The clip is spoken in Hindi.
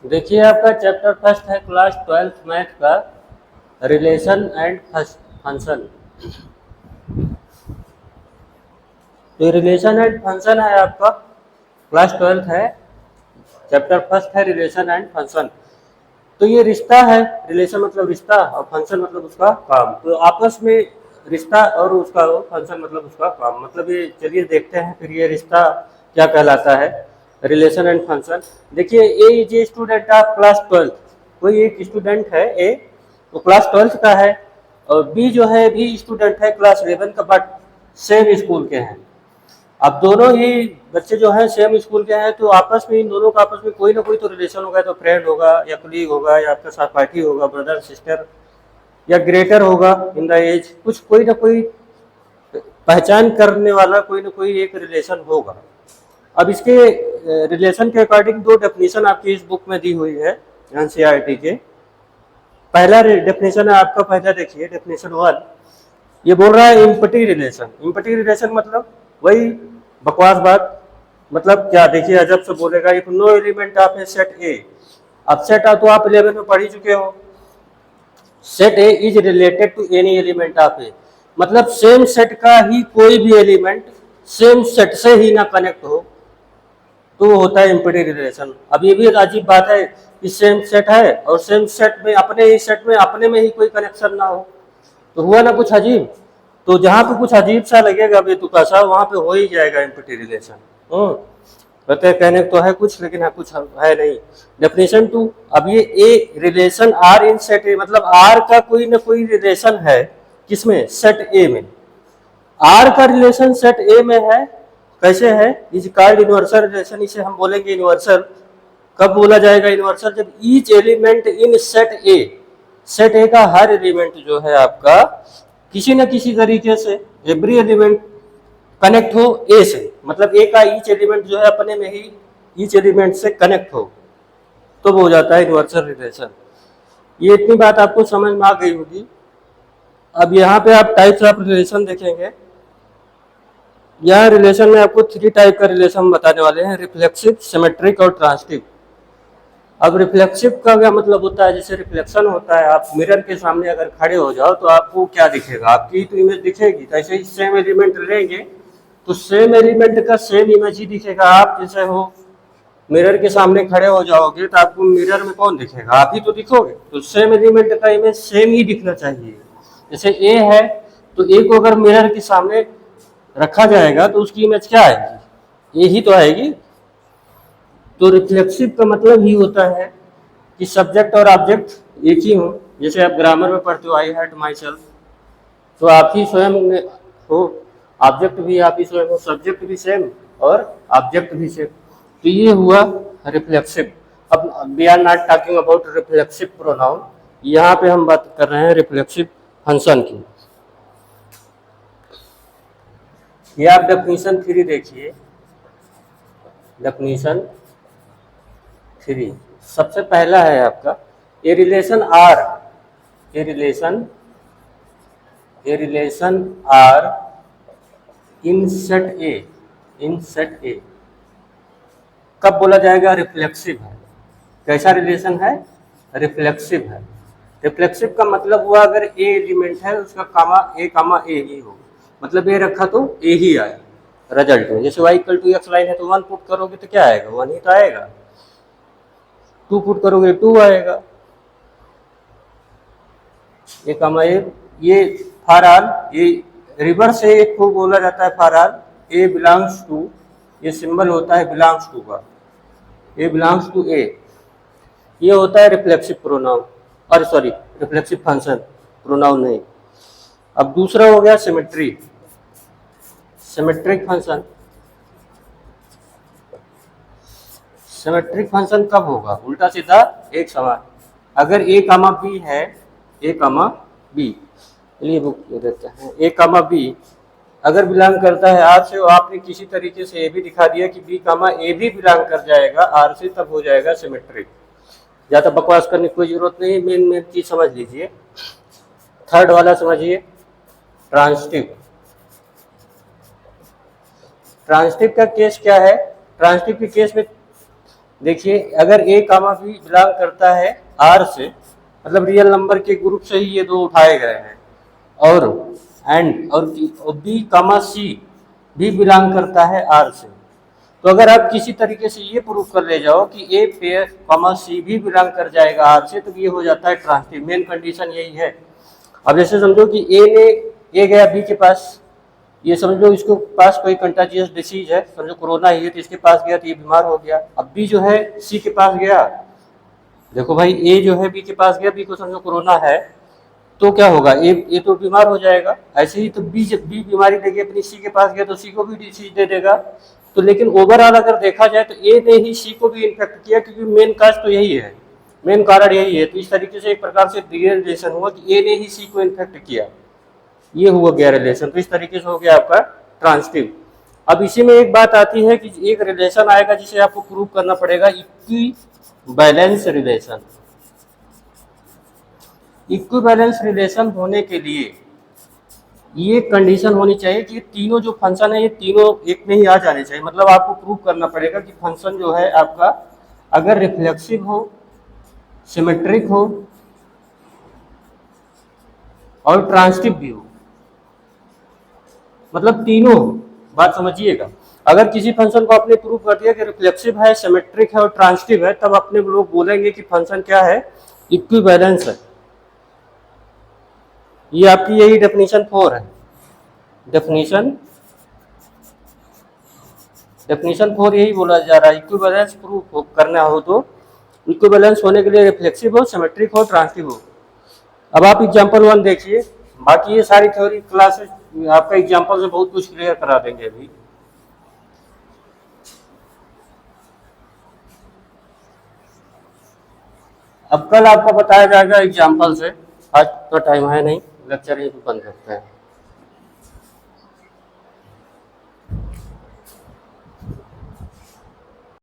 देखिए आपका चैप्टर फर्स्ट है क्लास 12th मैथ का रिलेशन एंड फंक्शन। तो रिलेशन एंड फंक्शन है आपका क्लास 12th है, चैप्टर फर्स्ट है रिलेशन एंड फंक्शन। तो ये रिश्ता है, रिलेशन मतलब रिश्ता और फंक्शन मतलब उसका काम। तो आपस में रिश्ता और उसका फंक्शन मतलब उसका काम, मतलब ये चलिए देखते हैं फिर ये रिश्ता क्या कहलाता है, रिलेशन एंड फंक्शन। देखिए A is a student of class 12th, कोई एक स्टूडेंट है ए, वो क्लास 12th का है, और बी जो है भी स्टूडेंट है क्लास 11 का, बट सेम स्कूल के हैं। अब दोनों ही बच्चे जो हैं सेम स्कूल के हैं, तो आपस में इन दोनों का आपस में कोई ना कोई तो रिलेशन होगा, तो फ्रेंड होगा या कुलीग होगा या आपका सहपाठी होगा, ब्रदर सिस्टर, या ग्रेटर होगा इन द एज, कुछ कोई ना कोई पहचान करने वाला कोई ना कोई एक रिलेशन होगा। अब इसके रिलेशन के अकॉर्डिंग दो डेफिनेशन आपकी इस बुक में दी हुई है एनसीईआरटी के। पहला डेफिनेशन है आपका, पहला देखिए डेफिनेशन 1, ये बोल रहा है इम्पटी रिलेशन। इम्पटी रिलेशन मतलब वही बकवास बात, मतलब क्या, देखिए अजब से बोलेगा, if no element of a set A. अब सेट तो आप 11 में पढ़ ही चुके हो, set A is related to any element of A, मतलब सेम सेट का ही कोई भी एलिमेंट सेम सेट से ही ना कनेक्ट हो तो वो होता है इम्पटी रिलेशन। अब ये भी एक अजीब बात है कि सेम सेट है और सेम सेट में अपने ही सेट में अपने में ही कोई कनेक्शन ना हो, तो हुआ ना कुछ अजीब। तो जहां पे कुछ अजीब सा लगेगा बेतुका सा, वहां पे हो ही जाएगा इम्पटी रिलेशन। कहते कहने तो है कुछ लेकिन है कुछ है नहीं। डेफिनेशन 2, अब ये A relation R in set A, मतलब आर का कोई ना कोई रिलेशन है किसमें, सेट ए में। आर का रिलेशन सेट ए में है, कैसे है, इज कॉल्ड यूनिवर्सल रिलेशन, इसे हम बोलेंगे यूनिवर्सल। कब बोला जाएगा यूनिवर्सल, जब each element in set A, set ए का हर एलिमेंट जो है आपका किसी न किसी तरीके से, एवरी एलिमेंट कनेक्ट हो ए से, मतलब ए का ईच एलिमेंट जो है अपने में ही ईच एलिमेंट से कनेक्ट हो, तो वो हो जाता है यूनिवर्सल रिलेशन। ये इतनी बात आपको समझ में आ गई होगी। अब यहाँ पे आप टाइप्स ऑफ रिलेशन देखेंगे। यहाँ रिलेशन में आपको 3 टाइप का रिलेशन बताने वाले हैं, रिफ्लेक्सिव, सिमेट्रिक और ट्रांसटिव। अब रिफ्लेक्सिव का क्या मतलब होता है, जैसे रिफ्लेक्शन होता है, आप मिरर के सामने अगर खड़े हो जाओ तो आपको क्या दिखेगा, आपकी तो इमेज दिखेगी, तो ऐसे ही सेम एलिमेंट लेंगे तो सेम एलिमेंट का सेम इमेज ही दिखेगा। आप जैसे हो मिरर के सामने खड़े हो जाओगे तो आपको मिरर में कौन दिखेगा, आप ही तो दिखोगे, तो सेम एलिमेंट का इमेज सेम ही दिखना चाहिए। जैसे ए है तो ए को अगर मिरर के सामने रखा जाएगा तो उसकी इमेज क्या आएगी, ए ही तो आएगी। तो रिफ्लेक्सिव का मतलब ही होता है कि सब्जेक्ट और ऑब्जेक्ट एक ही हो। जैसे आप ग्रामर में पढ़ते हो आई हर्ट माई सेल्फ, तो आप ही स्वयं हो, ऑब्जेक्ट भी आप ही स्वयं हो, सब्जेक्ट भी सेम और ऑब्जेक्ट भी सेम। तो ये हुआ रिफ्लेक्सिव। अब we are not talking about reflexive pronoun, यहाँ पे हम बात कर रहे हैं रिफ्लेक्सिव फंक्शन की। ये आप डेफिनेशन 3 देखिए, डेफिनेशन 3 सबसे पहला है आपका, A relation R, A relation R in set A, in set A कब बोला जाएगा, रिफ्लेक्सिव है। कैसा रिलेशन है, रिफ्लेक्सिव है। रिफ्लेक्सिव का मतलब हुआ अगर ए एलिमेंट है उसका कामा ए ही हो, मतलब ए रखा तो ए ही आए रिजल्ट में। जैसे y equal to x line है तो 1 पुट करोगे तो क्या आएगा, 1 ही तो आएगा, 2 पुट करोगे 2 आएगा, ए कामा ए। ये फॉर ऑल, ये रिवर्स से एक को बोला जाता है for all, A belongs to, ये सिंबल होता है बिलोंग्स टू का, ए बिलोंग्स टू ए, ये होता है रिफ्लेक्सिव प्रोनाउन, और सॉरी रिफ्लेक्सिव फंक्शन, प्रोनाउन नहीं। अब दूसरा हो गया symmetry, symmetric function. Symmetric function कब होगा, उल्टा सीधा एक समान, अगर ए कामा बी है, ए कामा बी, चलिए बुक देते हैं, ए कामा बी अगर बिलोंग करता है आर से, आपने किसी तरीके से ये भी दिखा दिया कि बी कामा ए भी बिलोंग कर जाएगा आर से, तब हो जाएगा सिमेट्रिक। ज़्यादा बकवास करने की कोई जरूरत नहीं, मेन चीज समझ लीजिए। थर्ड वाला समझिए, ट्रांसटिव। ट्रांसटिव का केस क्या है, ट्रांसटिव के केस में देखिए अगर ए कामा बी बिलोंग करता है आर से, मतलब रियल नंबर के ग्रुप से ही ये दो उठाए गए हैं, और और बी कामा सी भी बिलोंग करता है आर से, तो अगर आप किसी तरीके से ये प्रूव कर ले जाओ कि ए पेयर कॉमा सी भी बिलोंग कर जाएगा आर से, तो ये हो जाता है ट्रांसिटिव। मेन कंडीशन यही है। अब जैसे समझो कि ए गया बी के पास, ये समझो इसको पास कोई कंटाजियस डिसीज है, समझो कोरोना ही है, तो इसके पास गया तो ये बीमार हो गया। अब बी जो है सी के पास गया, देखो भाई ए जो है बी के पास गया, बी को समझो कोरोना है, तो क्या होगा, ए तो बीमार हो जाएगा। ऐसे ही तो बी जब बी बीमारी लेके अपनी सी के पास गया तो सी को भी डिसीज दे देगा। तो लेकिन ओवरऑल अगर देखा जाए तो ए ने ही सी को भी इन्फेक्ट किया, क्योंकि मेन काज तो यही है, मेन कारण यही है। तो इस तरीके से एक प्रकार से रिलेशन हुआ कि ए ने ही सी को इन्फेक्ट किया, ये हुआ गया रिलेशन। तो इस तरीके से हो गया आपका ट्रांसिटिव। अब इसी में एक बात आती है कि एक रिलेशन आएगा जिसे आपको प्रूव करना पड़ेगा, इक्विवेलेंस रिलेशन। इक्विवेलेंस रिलेशन होने के लिए ये कंडीशन होनी चाहिए कि तीनों जो फंक्शन है ये तीनों एक में ही आ जाने चाहिए। मतलब आपको प्रूव करना पड़ेगा कि फंक्शन जो है आपका अगर रिफ्लेक्सिव हो, सिमेट्रिक हो और ट्रांसिटिव भी हो, मतलब तीनों हो। बात समझिएगा, अगर किसी फंक्शन को आपने प्रूव कर दिया कि रिफ्लेक्सिव है, सिमेट्रिक है और ट्रांसिटिव है, तब अपने लोग बोलेंगे कि फंक्शन क्या है, इक्विवेलेंस है। ये आपकी यही डेफिनेशन 4 है। डेफिनेशन 4 यही बोला जा रहा है, इक्विवेलेंस प्रूफ करना हो तो इक्विवेलेंस होने के लिए रिफ्लेक्सिव हो, सिमेट्रिक हो, ट्रांसिटिव हो। अब आप एग्जांपल 1 देखिए, बाकी ये सारी थ्योरी क्लासेस आपका एग्जांपल से बहुत कुछ क्लियर करा देंगे अभी। अब कल आपको बताया जाएगा एग्जांपल से, आज तो टाइम है नहीं, लेक्चर यहीं बंद करते हैं।